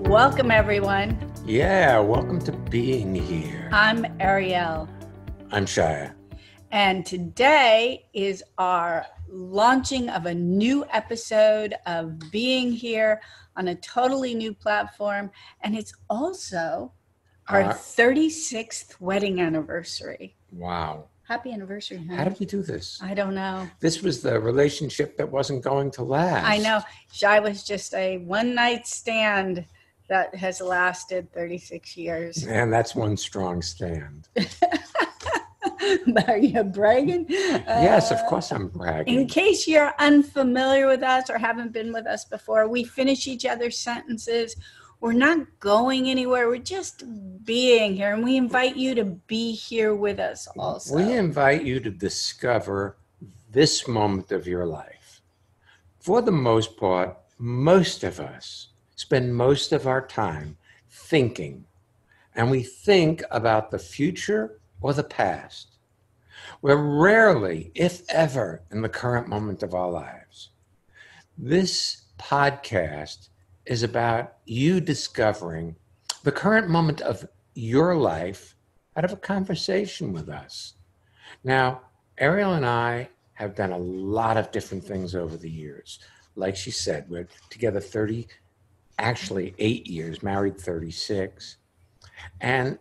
Welcome, everyone. Yeah, welcome to being here. I'm Ariel. I'm Shia. And today is our launching of a new episode of Being Here on a totally new platform. And it's also our 36th wedding anniversary. Wow. Happy anniversary, honey. How did we do this? I don't know. This was the relationship that wasn't going to last. I know. Shia was just a one-night stand that has lasted 36 years. And that's one strong stand. Are you bragging? Yes, of course I'm bragging. In case you're unfamiliar with us or haven't been with us before, we finish each other's sentences. We're not going anywhere. We're just being here. And we invite you to be here with us also. We invite you to discover this moment of your life. For the most part, most of us spend most of our time thinking. And we think about the future or the past. We're rarely, if ever, in the current moment of our lives. This podcast is about you discovering the current moment of your life out of a conversation with us. Now, Ariel and I have done a lot of different things over the years. Like she said, we're together 8 years, married 36. And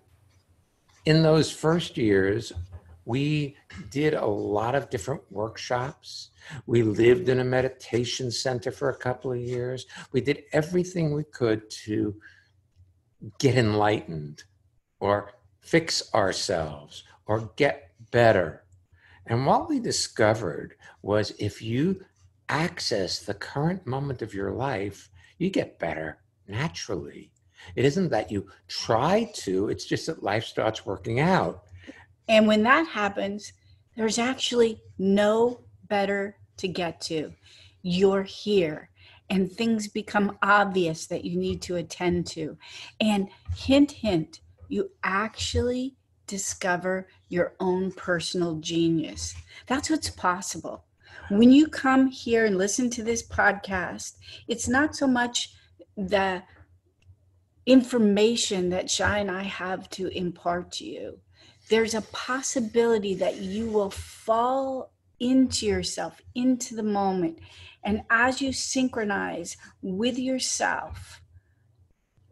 in those first years, we did a lot of different workshops. We lived in a meditation center for a couple of years. We did everything we could to get enlightened or fix ourselves or get better. And what we discovered was if you access the current moment of your life, you get better naturally. It isn't that you try to, it's just that life starts working out. And when that happens, there's actually no better to get to. You're here and things become obvious that you need to attend to. And hint, hint, you actually discover your own personal genius. That's what's possible. When you come here and listen to this podcast, it's not so much the information that Shai and I have to impart to you. There's a possibility that you will fall into yourself, into the moment. And as you synchronize with yourself,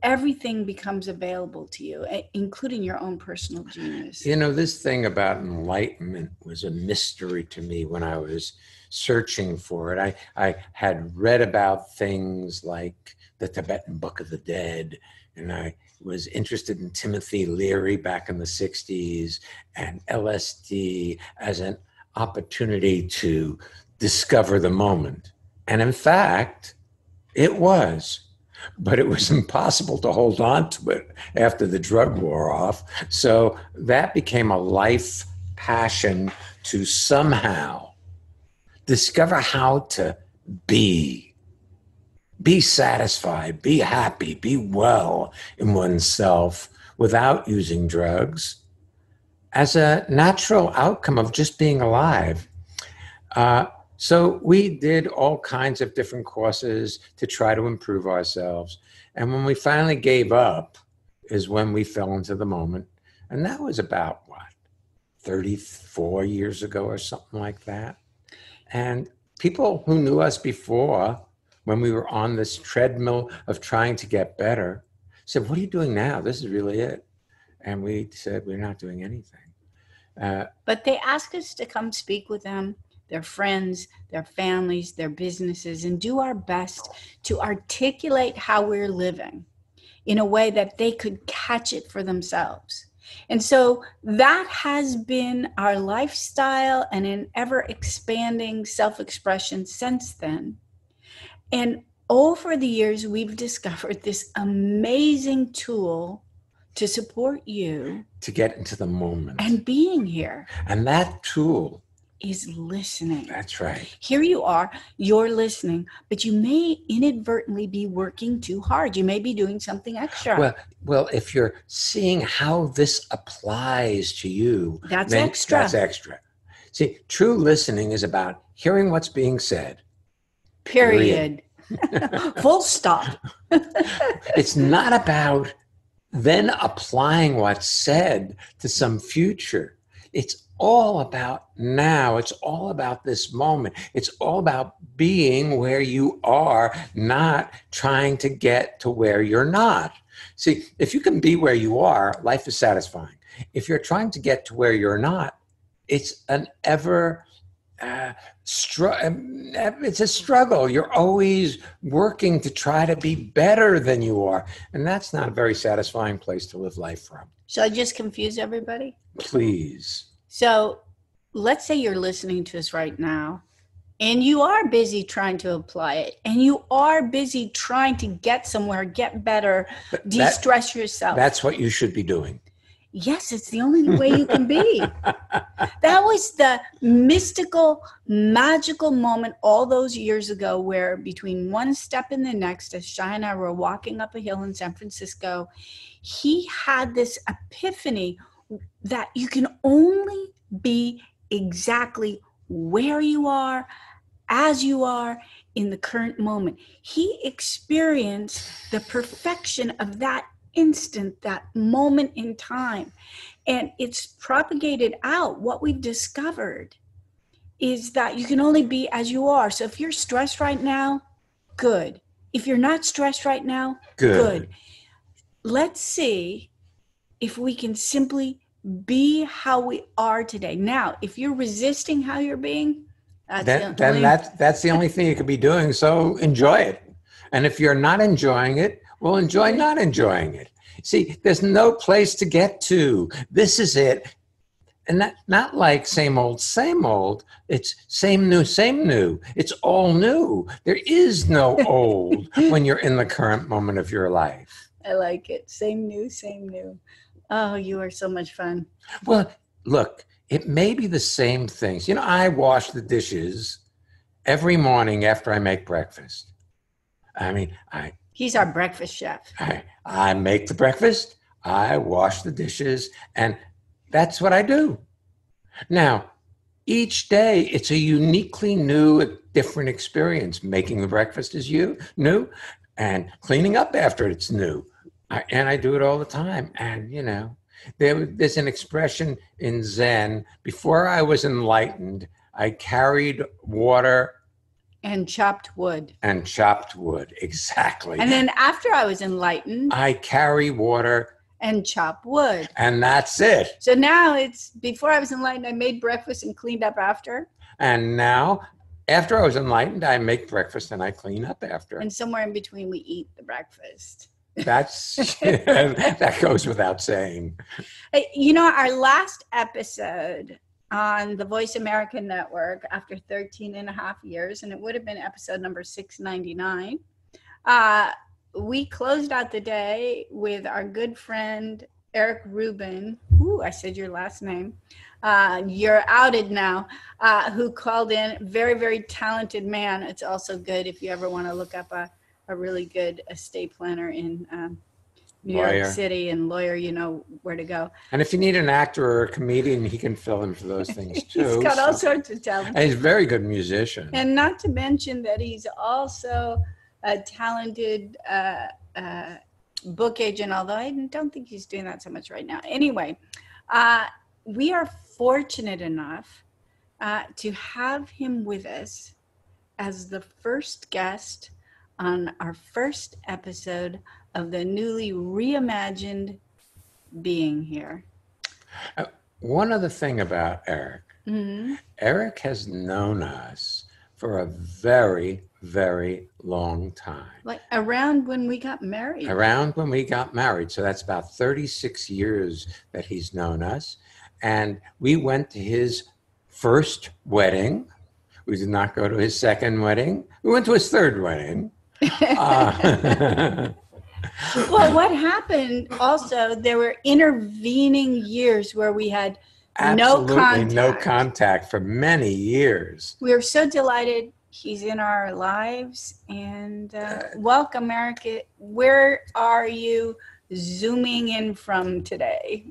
everything becomes available to you, including your own personal genius. You know, this thing about enlightenment was a mystery to me when I was searching for it. I had read about things like the Tibetan Book of the Dead, and I was interested in Timothy Leary back in the 60s and LSD as an opportunity to discover the moment. And in fact, it was. But it was impossible to hold on to it after the drug wore off. So that became a life passion to somehow discover how to be satisfied, be happy, be well in oneself without using drugs as a natural outcome of just being alive. So we did all kinds of different courses to try to improve ourselves. And when we finally gave up is when we fell into the moment. And that was about, 34 years ago or something like that. And people who knew us before, when we were on this treadmill of trying to get better, said, "What are you doing now? This is really it." And we said, "We're not doing anything." But they asked us to come speak with them, their friends, their families, their businesses, and do our best to articulate how we're living in a way that they could catch it for themselves. And so that has been our lifestyle and an ever-expanding self-expression since then. And over the years, we've discovered this amazing tool to support you to get into the moment and being here. And that tool is listening. That's right. Here you are, you're listening, but you may inadvertently be working too hard. You may be doing something extra. Well, if you're seeing how this applies to you, that's extra. That's extra. See, true listening is about hearing what's being said. Period. Full stop. It's not about then applying what's said to some future. It's all about now. It's all about this moment. It's all about being where you are, not trying to get to where you're not. See, if you can be where you are, life is satisfying. If you're trying to get to where you're not, it's an ever it's a struggle. You're always working to try to be better than you are. And that's not a very satisfying place to live life from. Shall I just confuse everybody? Please. So let's say you're listening to us right now and you are busy trying to apply it and you are busy trying to get somewhere, get better, de-stress yourself. That's what you should be doing. Yes, it's the only way you can be. That was the mystical, magical moment all those years ago where between one step and the next, as Shai and I were walking up a hill in San Francisco, he had this epiphany that you can only be exactly where you are, as you are in the current moment. He experienced the perfection of that instant, that moment in time. And it's propagated out. What we've discovered is that you can only be as you are. So if you're stressed right now, good. If you're not stressed right now, good. Let's see if we can simply be how we are today. Now, if you're resisting how you're being, that's the only thing you could be doing. So enjoy it. And if you're not enjoying it, well, enjoy not enjoying it. See, there's no place to get to. This is it. And not like same old, same old. It's same new, same new. It's all new. There is no old when you're in the current moment of your life. I like it. Same new, same new. Oh, you are so much fun. Well, look, it may be the same things. You know, I wash the dishes every morning after I make breakfast. I mean, He's our breakfast chef. I make the breakfast, I wash the dishes, and that's what I do. Now, each day it's a uniquely new, different experience. Making the breakfast is new, and cleaning up after it's new. And I do it all the time. And, you know, there's an expression in Zen. Before I was enlightened, I carried water and chopped wood. And chopped wood, exactly. And then after I was enlightened, I carry water and chop wood. And that's it. So now it's before I was enlightened, I made breakfast and cleaned up after. And now, after I was enlightened, I make breakfast and I clean up after. And somewhere in between, we eat the breakfast. That goes without saying. You know, our last episode on the Voice America Network after 13 and a half years, and it would have been episode number 699. We closed out the day with our good friend, Eric Rubin. Ooh, I said your last name. You're outed now, who called in. Very, very talented man. It's also good if you ever want to look up a really good estate planner in New York City and lawyer, you know where to go. And if you need an actor or a comedian, he can fill in for those things too. He's got all sorts of talent. And he's a very good musician. And not to mention that he's also a talented book agent, although I don't think he's doing that so much right now. Anyway, we are fortunate enough to have him with us as the first guest on our first episode of the newly reimagined Being Here. One other thing about Eric, Eric has known us for a very, very long time. Like around when we got married. Around when we got married. So that's about 36 years that he's known us. And we went to his first wedding. We did not go to his second wedding. We went to his third wedding. Well, what happened also, there were intervening years where we had no contact for many years. We are so delighted he's in our lives. And welcome, Eric. Where are you zooming in from today?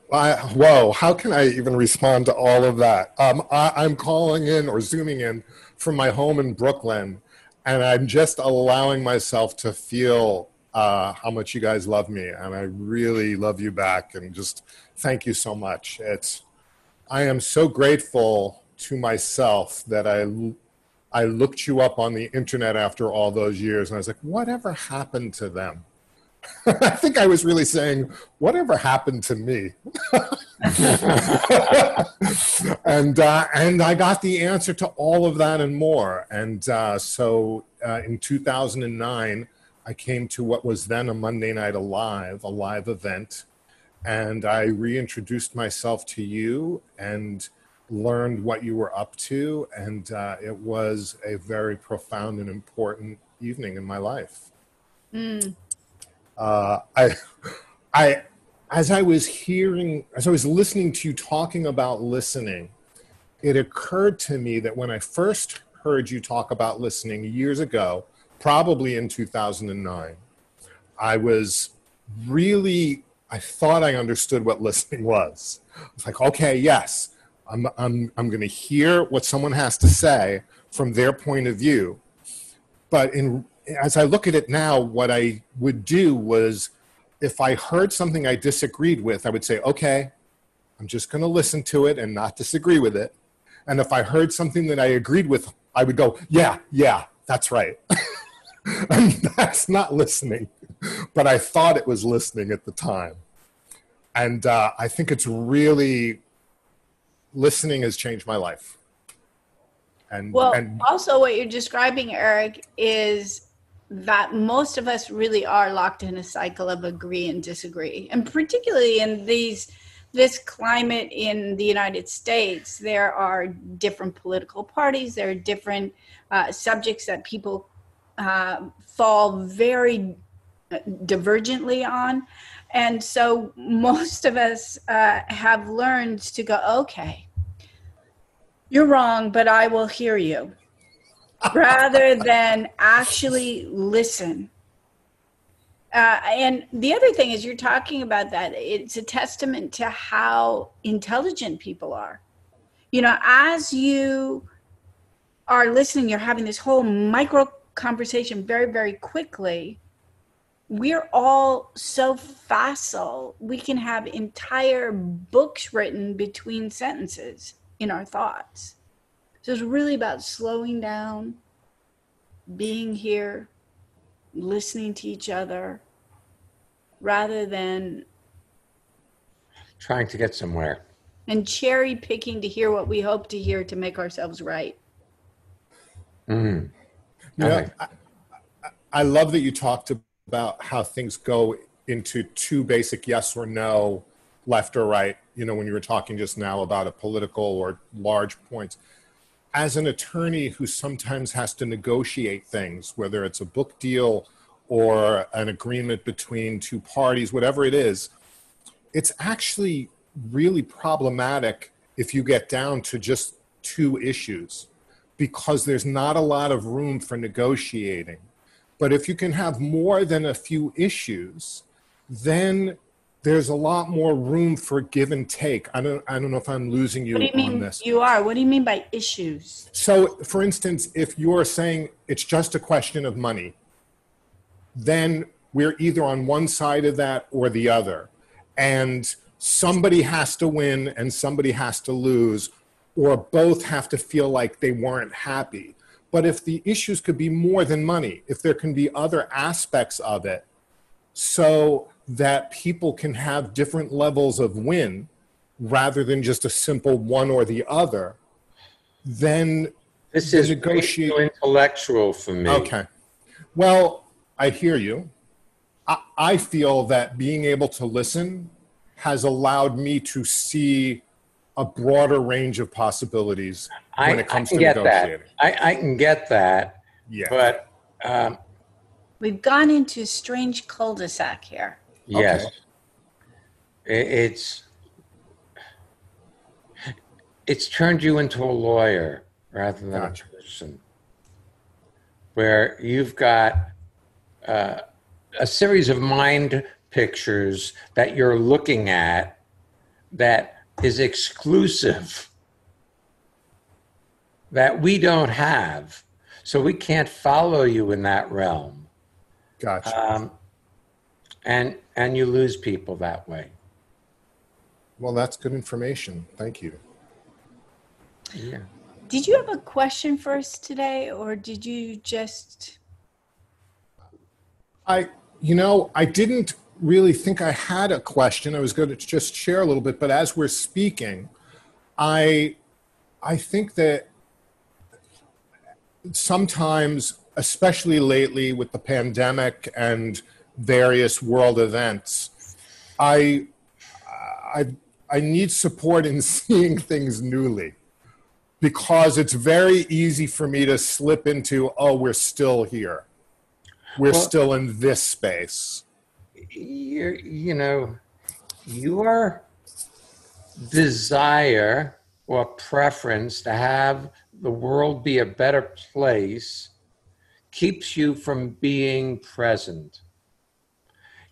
Whoa, how can I even respond to all of that? I'm calling in or zooming in from my home in Brooklyn. and I'm just allowing myself to feel how much you guys love me, and I really love you back, and just thank you so much. I am so grateful to myself that I looked you up on the internet after all those years, and I was like, whatever happened to them? I think I was really saying, whatever happened to me? And I got the answer to all of that and more. And so in 2009, I came to what was then a Monday Night Alive, a live event, and I reintroduced myself to you and learned what you were up to, and it was a very profound and important evening in my life. As I was listening to you talking about listening, it occurred to me that when I first heard you talk about listening years ago, probably in 2009, I thought I understood what listening was. It's like, okay, yes, I'm going to hear what someone has to say from their point of view. But as I look at it now, what I would do was, if I heard something I disagreed with, I would say, okay, I'm just going to listen to it and not disagree with it. And if I heard something that I agreed with, I would go, yeah, that's right. And that's not listening, but I thought it was listening at the time. And I think listening has changed my life. And also what you're describing, Eric, is that most of us really are locked in a cycle of agree and disagree. And particularly in this climate in the United States, there are different political parties, there are different subjects that people fall very divergently on. And so most of us have learned to go, okay, you're wrong, but I will hear you, rather than actually listen. And the other thing is, you're talking about that, it's a testament to how intelligent people are. You know, as you are listening, you're having this whole micro conversation very, very quickly. We're all so facile. We can have entire books written between sentences in our thoughts. So it's really about slowing down, being here, listening to each other, rather than trying to get somewhere and cherry picking to hear what we hope to hear to make ourselves right. I love that you talked about how things go into two basic yes or no, left or right, you know, when you were talking just now about a political or large points. As an attorney who sometimes has to negotiate things, whether it's a book deal or an agreement between two parties, whatever it is, it's actually really problematic if you get down to just two issues, because there's not a lot of room for negotiating. But if you can have more than a few issues, then there's a lot more room for give and take. I don't know if I'm losing you on this. You are. What do you mean by issues? So, for instance, if you're saying it's just a question of money, then we're either on one side of that or the other. And somebody has to win and somebody has to lose, or both have to feel like they weren't happy. But if the issues could be more than money, if there can be other aspects of it, so that people can have different levels of win rather than just a simple one or the other, then this is too intellectual for me. Okay. Well, I hear you. I feel that being able to listen has allowed me to see a broader range of possibilities when it comes to negotiating. I can get that. Yeah. But we've gone into a strange cul-de-sac here. Yes. Okay. It's turned you into a lawyer rather than a person, where you've got a series of mind pictures that you're looking at that is exclusive, that we don't have. So we can't follow you in that realm. Gotcha. And you lose people that way. Well, that's good information. Thank you. Yeah. Did you have a question for us today, or did you just? I didn't really think I had a question. I was going to just share a little bit, but as we're speaking, I think that sometimes, especially lately with the pandemic and various world events, I need support in seeing things newly, because it's very easy for me to slip into, oh, we're still here. We're still in this space. Your desire or preference to have the world be a better place keeps you from being present,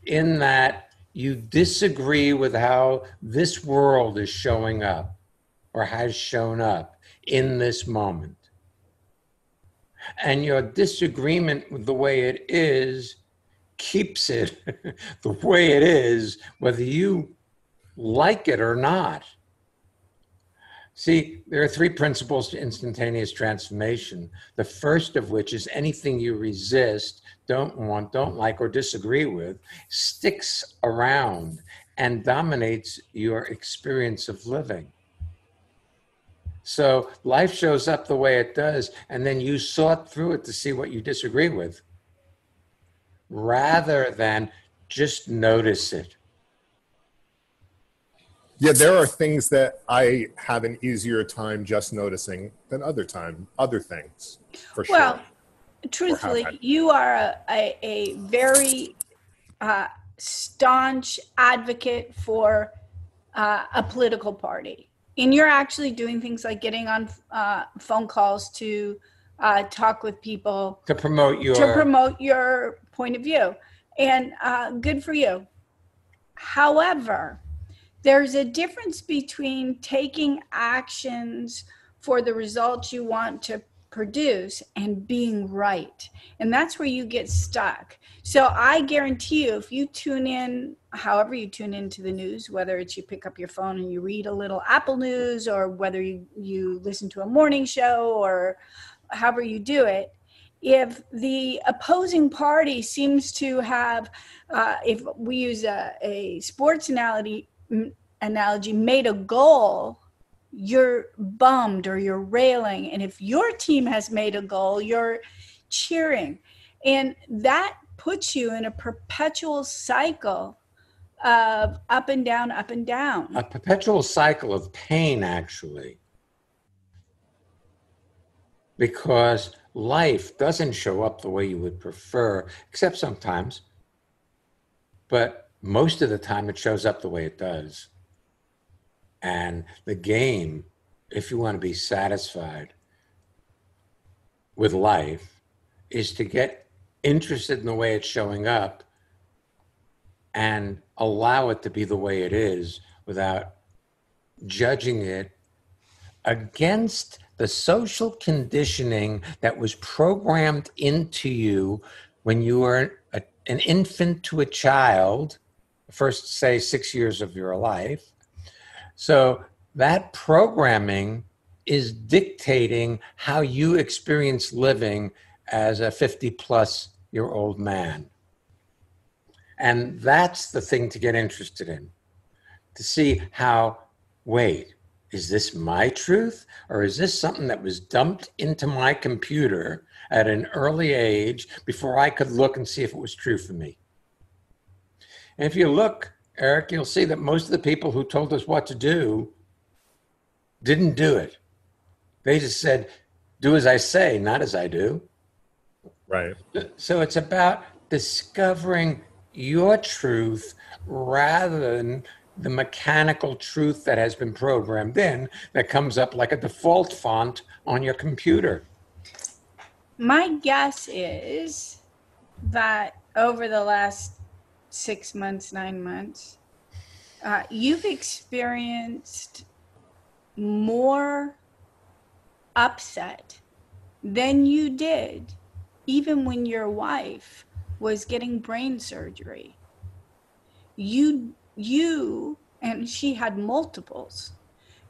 in that you disagree with how this world is showing up or has shown up in this moment. And your disagreement with the way it is keeps it the way it is, whether you like it or not. See, there are three principles to instantaneous transformation. The first of which is anything you resist, don't want, don't like, or disagree with sticks around and dominates your experience of living. So life shows up the way it does, and then you sort through it to see what you disagree with, rather than just notice it. Yeah, there are things that I have an easier time just noticing than other things, for sure. Well, truthfully, you are a very staunch advocate for a political party. And you're actually doing things like getting on phone calls to talk with people to promote your point of view. And good for you. However, there's a difference between taking actions for the results you want to produce and being right. And that's where you get stuck. So I guarantee you, if you tune in, however you tune into the news, whether it's you pick up your phone and you read a little Apple News, or whether you listen to a morning show, or however you do it, if the opposing party seems to have, if we use a sports analogy, made a goal, you're bummed or you're railing. And if your team has made a goal, you're cheering. And that puts you in a perpetual cycle of up and down, up and down. A perpetual cycle of pain, actually. Because life doesn't show up the way you would prefer, except sometimes. But most of the time it shows up the way it does. And the game, if you want to be satisfied with life, is to get interested in the way it's showing up and allow it to be the way it is without judging it against the social conditioning that was programmed into you when you were an infant to a child, first, say, 6 years of your life. So that programming is dictating how you experience living as a 50-plus-year-old man. And that's the thing to get interested in, to see how, wait, is this my truth? Or is this something that was dumped into my computer at an early age before I could look and see if it was true for me? And if you look, Eric, you'll see that most of the people who told us what to do didn't do it. They just said, do as I say, not as I do. Right. So it's about discovering your truth rather than the mechanical truth that has been programmed in, that comes up like a default font on your computer. My guess is that over the last 6 months, 9 months, you've experienced more upset than you did even when your wife was getting brain surgery. You, and she had multiples,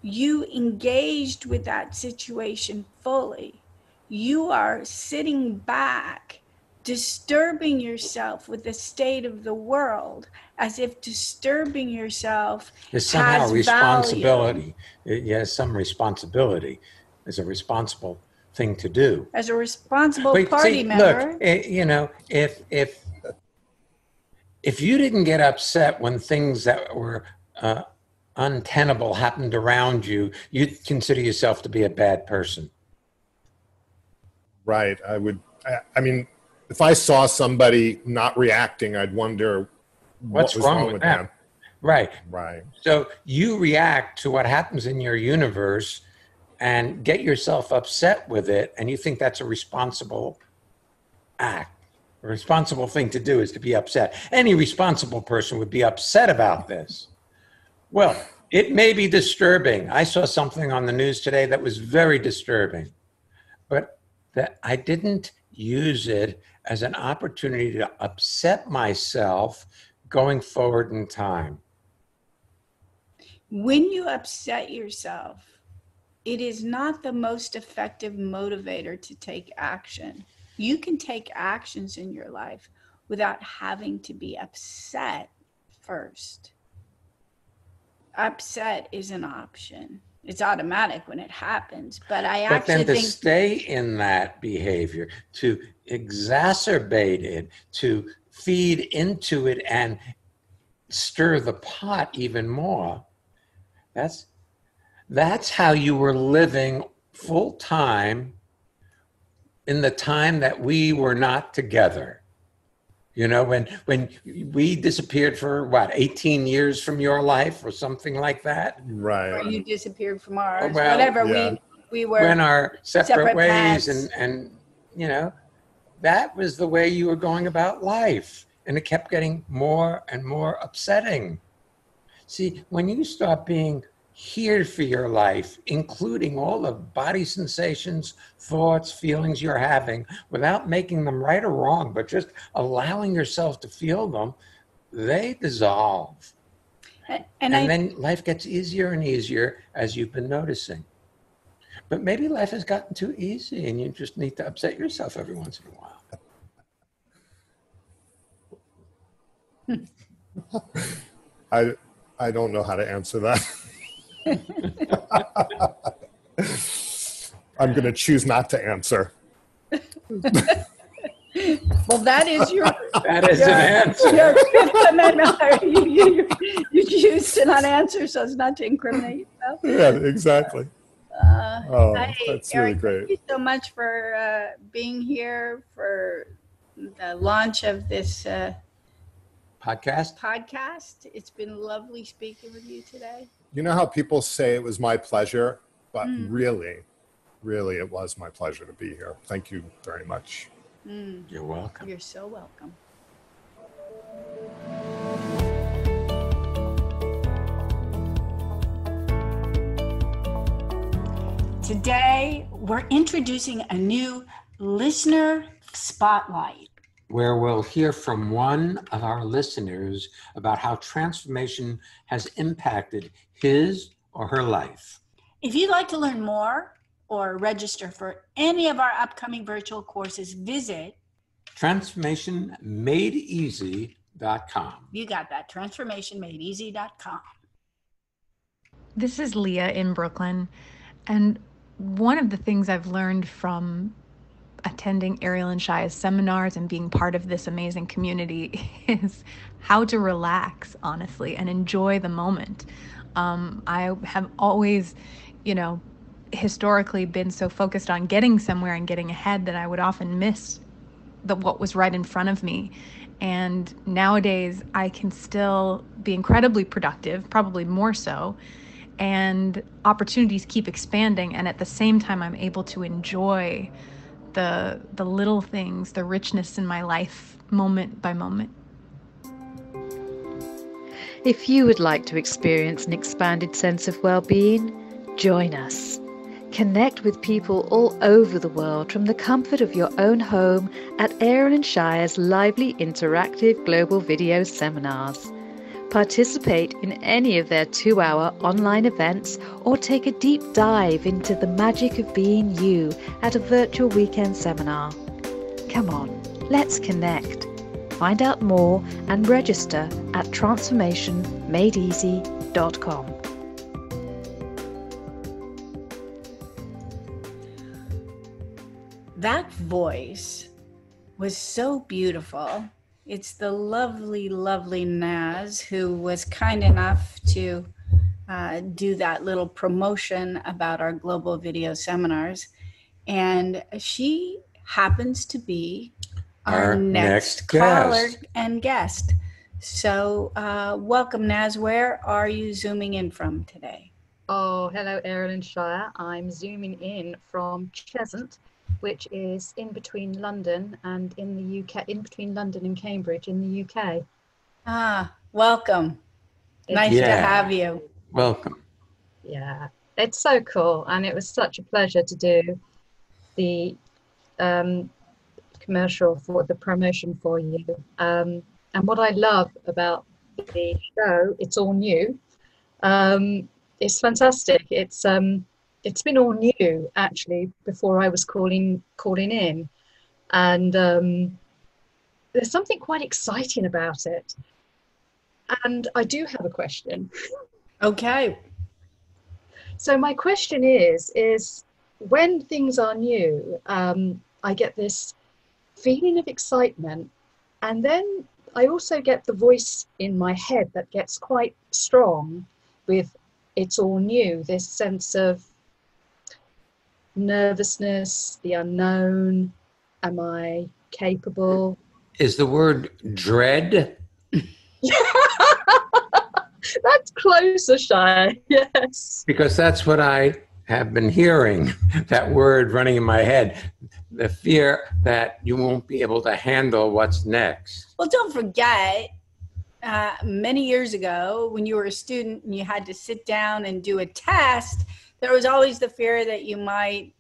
you engaged with that situation fully. You are sitting back, disturbing yourself with the state of the world, as if disturbing yourself There's somehow has responsibility. value. Yes, some responsibility is a responsible thing to do. As a responsible But party see, member, look, if you didn't get upset when things that were untenable happened around you, you'd consider yourself to be a bad person. Right. I mean, if I saw somebody not reacting, I'd wonder What's what was wrong with them. Right. Right. So you react to what happens in your universe and get yourself upset with it, and you think that's a responsible act. A responsible thing to do is to be upset. Any responsible person would be upset about this. Well, it may be disturbing. I saw something on the news today that was very disturbing, but that I didn't use it as an opportunity to upset myself going forward in time. when you upset yourself, it is not the most effective motivator to take action. You can take actions in your life without having to be upset first. Upset is an option. It's automatic when it happens, but I But actually then to think stay in that behavior, to exacerbate it, to feed into it and stir the pot even more, that's how you were living full time in the time that we were not together. You know, when we disappeared for what, 18 years from your life or something like that? Right. or you disappeared from ours, Well, whatever. yeah. We were When our separate ways paths. and you know, that was the way you were going about life. And it kept getting more and more upsetting. See, when you start being here for your life, including all the body sensations, thoughts, feelings you're having, without making them right or wrong, but just allowing yourself to feel them, they dissolve. and Then life gets easier and easier, as you've been noticing. But maybe life has gotten too easy and you just need to upset yourself every once in a while. I don't know how to answer that. I'm going to choose not to answer. well, that is your That is an answer. your Fifth Amendment. You choose to not answer so as not to incriminate yourself. Yeah, exactly. Hey, That's really Eric, great. thank you so much for being here for the launch of this Podcast? podcast. It's been lovely speaking with you today. You know how people say it was my pleasure, but really, it was my pleasure to be here. Thank you very much. You're welcome. You're so welcome. Today, we're introducing a new listener spotlight. Where we'll hear from one of our listeners about how transformation has impacted his or her life. If you'd like to learn more or register for any of our upcoming virtual courses, visit transformationmadeeasy.com. You got that, transformationmadeeasy.com. This is Leah in Brooklyn, and one of the things I've learned from attending Ariel and Shaya's seminars and being part of this amazing community is how to relax, honestly, and enjoy the moment. I have always, historically been so focused on getting somewhere and getting ahead that I would often miss what was right in front of me. And nowadays I can still be incredibly productive, probably more so, and opportunities keep expanding. And at the same time, I'm able to enjoy the little things, the richness in my life, moment by moment. If you would like to experience an expanded sense of well-being, join us. Connect with people all over the world from the comfort of your own home at Aaron & Shire's lively interactive global video seminars. Participate in any of their 2-hour online events or take a deep dive into the magic of being you at a virtual weekend seminar. Come on, let's connect. Find out more and register at transformationmadeeasy.com. That voice was so beautiful. It's the lovely, lovely Naz who was kind enough to do that little promotion about our global video seminars. And she happens to be our next caller and guest. So welcome, Naz. Where are you zooming in from today? Oh, hello, Aaron and Shire. I'm zooming in from Cheshunt, which is in between London and in the UK, in between London and Cambridge in the UK. Ah, welcome. Nice to have you. Welcome. Yeah, it's so cool. And it was such a pleasure to do the commercial for the promotion for you. And what I love about the show, it's all new. It's fantastic. It's been all new actually before I was calling in, and there's something quite exciting about it. And I do have a question. Okay. So my question is when things are new, I get this feeling of excitement, and then I also get the voice in my head that gets quite strong with it's all new, this sense of nervousness, the unknown. Am I capable? Is the word dread? That's closer, Shire. Yes. Because that's what I have been hearing, that word running in my head. The fear that you won't be able to handle what's next. Well, don't forget, many years ago, when you were a student and you had to sit down and do a test, there was always the fear that you might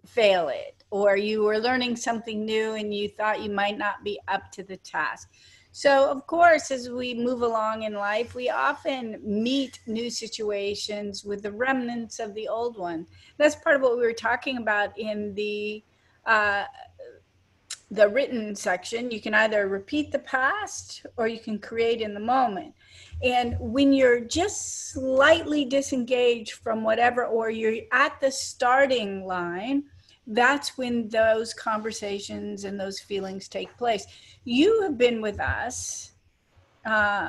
fail it, or you were learning something new and you thought you might not be up to the task. So, of course, as we move along in life, we often meet new situations with the remnants of the old one. That's part of what we were talking about in the written section. You can either repeat the past or you can create in the moment. And when you're just slightly disengaged from whatever, or you're at the starting line, that's when those conversations and those feelings take place. You have been with us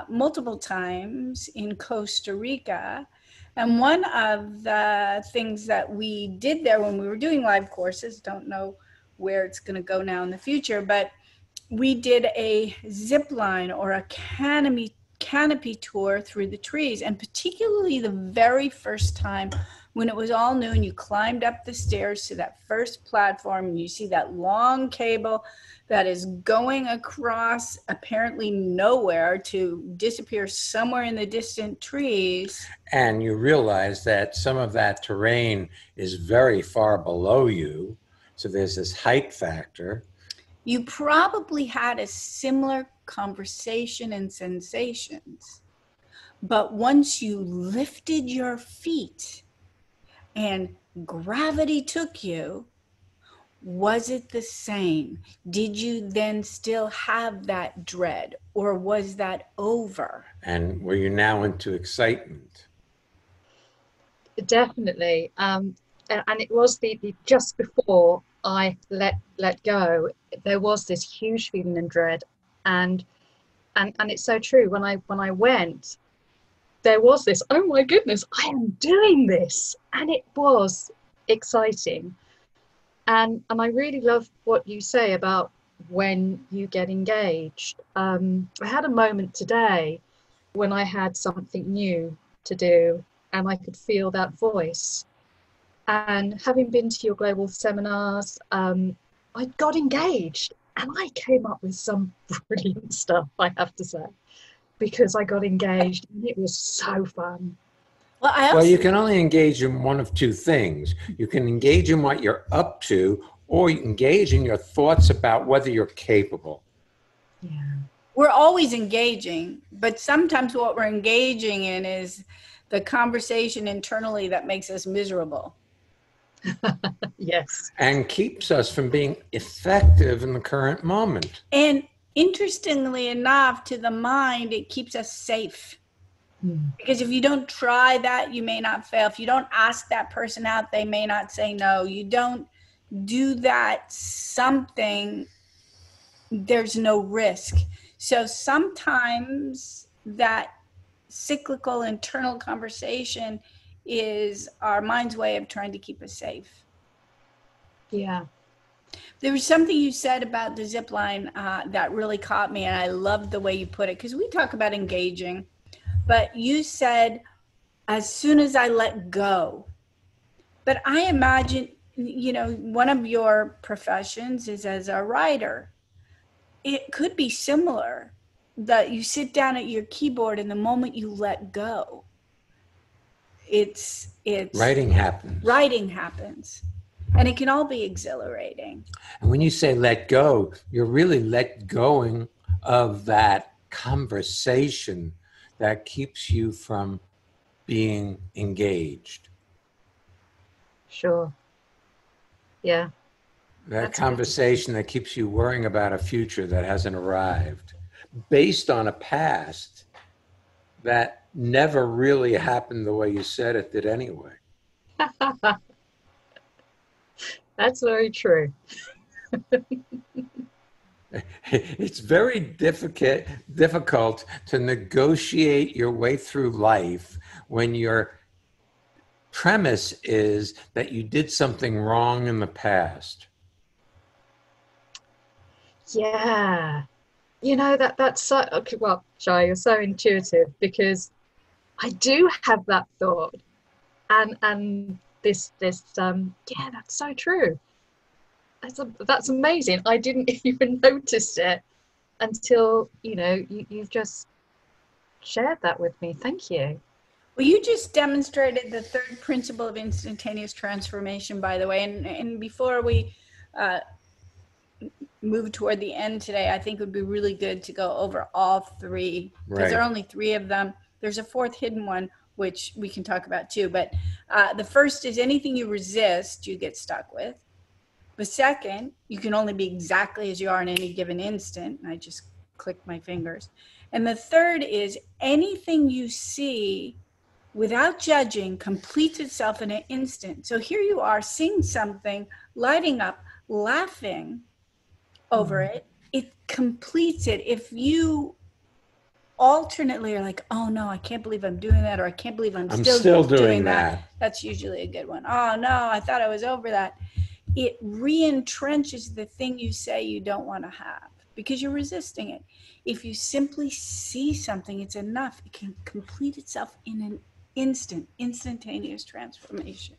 multiple times in Costa Rica. And one of the things that we did there when we were doing live courses, don't know where it's going to go now in the future, but we did a zip line or a canopy tour through the trees. And particularly the very first time when it was all new and you climbed up the stairs to that first platform and you see that long cable that is going across apparently nowhere to disappear somewhere in the distant trees. And you realize that some of that terrain is very far below you. So there's this height factor. You probably had a similar conversation and sensations, but once you lifted your feet and gravity took you, was it the same? Did you then still have that dread, or was that over? And were you now into excitement? Definitely. And it was the just before I let go, there was this huge feeling of dread, and it's so true. When I went, there was this, oh my goodness, I am doing this, and it was exciting. And I really love what you say about when you get engaged. I had a moment today when I had something new to do, and I could feel that voice. And having been to your global seminars, I got engaged, and I came up with some brilliant stuff, I have to say, because I got engaged, and it was so fun. Well, I Well, also, you can only engage in one of two things. You can engage in what you're up to, or you engage in your thoughts about whether you're capable. Yeah. we're always engaging, but sometimes what we're engaging in is the conversation internally that makes us miserable. Yes. And keeps us from being effective in the current moment. And interestingly enough, to the mind, it keeps us safe. Because if you don't try that, you may not fail. If you don't ask that person out, they may not say no. You don't do that something, there's no risk. So sometimes that cyclical internal conversation is our mind's way of trying to keep us safe. Yeah. There was something you said about the zip line that really caught me, and I loved the way you put it, because we talk about engaging, but you said, as soon as I let go. But I imagine, one of your professions is as a writer. It could be similar, that you sit down at your keyboard and the moment you let go, it's Writing happens. writing happens. And it can all be exhilarating. And when you say let go, you're really let going of that conversation that keeps you from being engaged. Sure. Yeah. That That's conversation that keeps you worrying about a future that hasn't arrived, based on a past that never really happened the way you said it did anyway. That's very true. It's very difficult to negotiate your way through life when your premise is that you did something wrong in the past. Yeah. That's so okay. Well, Shai, you're so intuitive, because I do have that thought, and this yeah, that's so true. That's amazing. I didn't even notice it until you've just shared that with me. Thank you. Well, you just demonstrated the third principle of instantaneous transformation, by the way. And before we move toward the end today, I think it would be really good to go over all three, because there are only three of them. There's a fourth hidden one, which we can talk about too. But the first is anything you resist, you get stuck with. The second, you can only be exactly as you are in any given instant. And I just clicked my fingers. And the third is anything you see without judging completes itself in an instant. So here you are seeing something, lighting up, laughing over it. It completes it. If you alternately are like, oh no, I can't believe I'm doing that, or I can't believe I'm still doing that. That's usually a good one. Oh no, I thought I was over that. It re-entrenches the thing you say you don't want to have because you're resisting it. If you simply see something, it's enough. It can complete itself in an instantaneous transformation.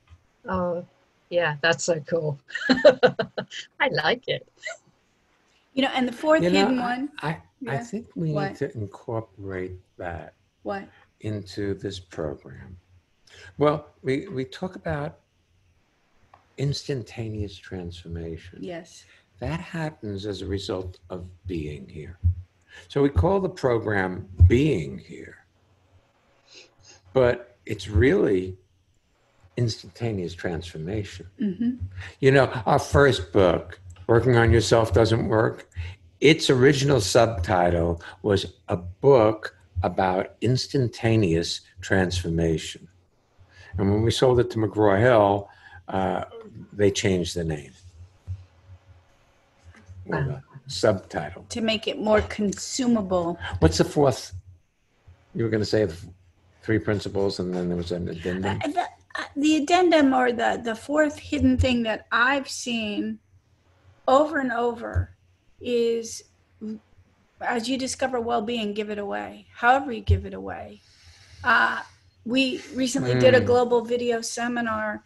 Oh, yeah, that's so cool. I like it. And the fourth hidden one. I think we What? need to incorporate that What? into this program. Well, we talk about instantaneous transformation. Yes. That happens as a result of being here. So we call the program Being Here, but it's really instantaneous transformation. Mm-hmm. Our first book, Working on Yourself Doesn't Work, its original subtitle was a book about instantaneous transformation. And when we sold it to McGraw-Hill, they changed the name. Or the subtitle. To make it more consumable. What's the fourth? You were going to say the three principles, and then there was an addendum. The addendum, or the fourth hidden thing that I've seen over and over, is as you discover well-being, give it away. However you give it away. We recently did a global video seminar,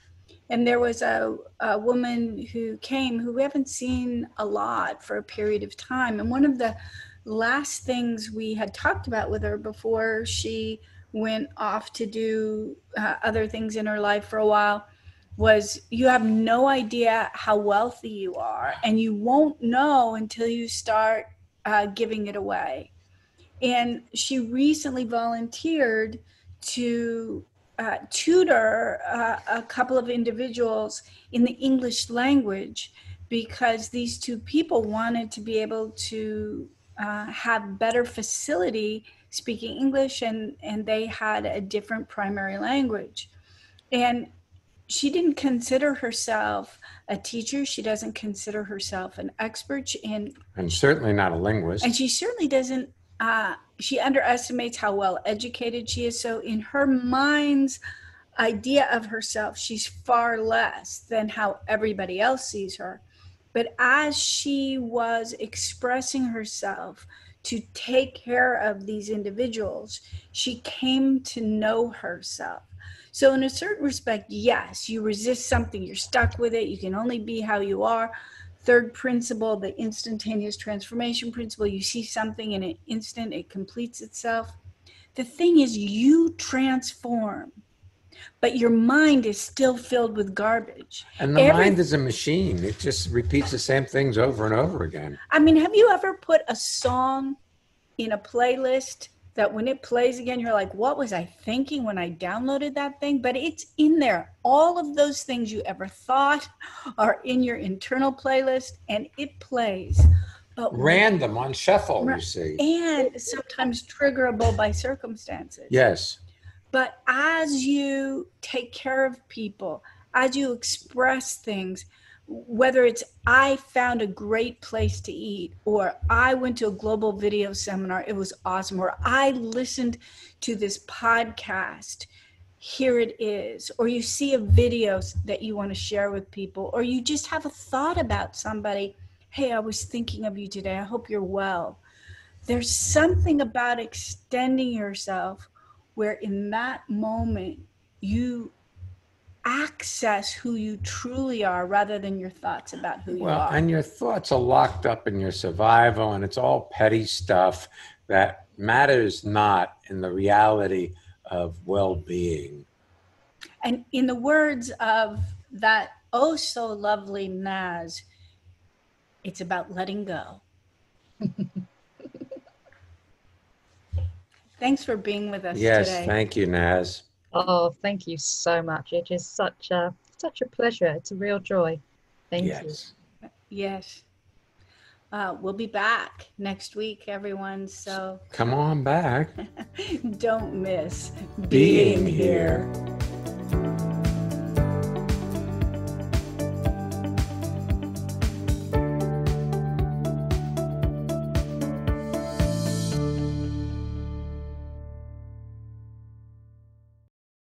and there was a woman who came who we haven't seen a lot for a period of time. And one of the last things we had talked about with her before she went off to do other things in her life for a while, was you have no idea how wealthy you are, and you won't know until you start giving it away. And she recently volunteered to tutor a couple of individuals in the English language, because these two people wanted to be able to have better facility speaking English, and they had a different primary language. And she didn't consider herself a teacher. She doesn't consider herself an expert in, And certainly not a linguist. and she certainly doesn't, she underestimates how well educated she is. So in her mind's idea of herself, she's far less than how everybody else sees her. But as she was expressing herself to take care of these individuals, she came to know herself. So in a certain respect, yes, you resist something, you're stuck with it, you can only be how you are. Third principle, the instantaneous transformation principle, you see something in an instant, it completes itself. The thing is, you transform, but your mind is still filled with garbage. And the mind is a machine. It just repeats the same things over and over again. I mean, have you ever put a song in a playlist that when it plays again, you're like, what was I thinking when I downloaded that thing? But it's in there. All of those things you ever thought are in your internal playlist, and it plays. But Random on shuffle, you see. And sometimes triggerable by circumstances. Yes. But as you take care of people, as you express things, whether it's I found a great place to eat, or I went to a global video seminar, it was awesome, or I listened to this podcast, here it is, or you see a video that you want to share with people, or you just have a thought about somebody, hey, I was thinking of you today, I hope you're well. There's something about extending yourself where in that moment you access who you truly are rather than your thoughts about who you are. And your thoughts are locked up in your survival, and it's all petty stuff that matters not in the reality of well-being. And in the words of that oh so lovely Naz, it's about letting go. Thanks for being with us today. Yes, thank you, Naz. Oh, thank you so much. It is such a pleasure. It's a real joy. Thank you. Yes. We'll be back next week, everyone. So come on back. Don't miss being here.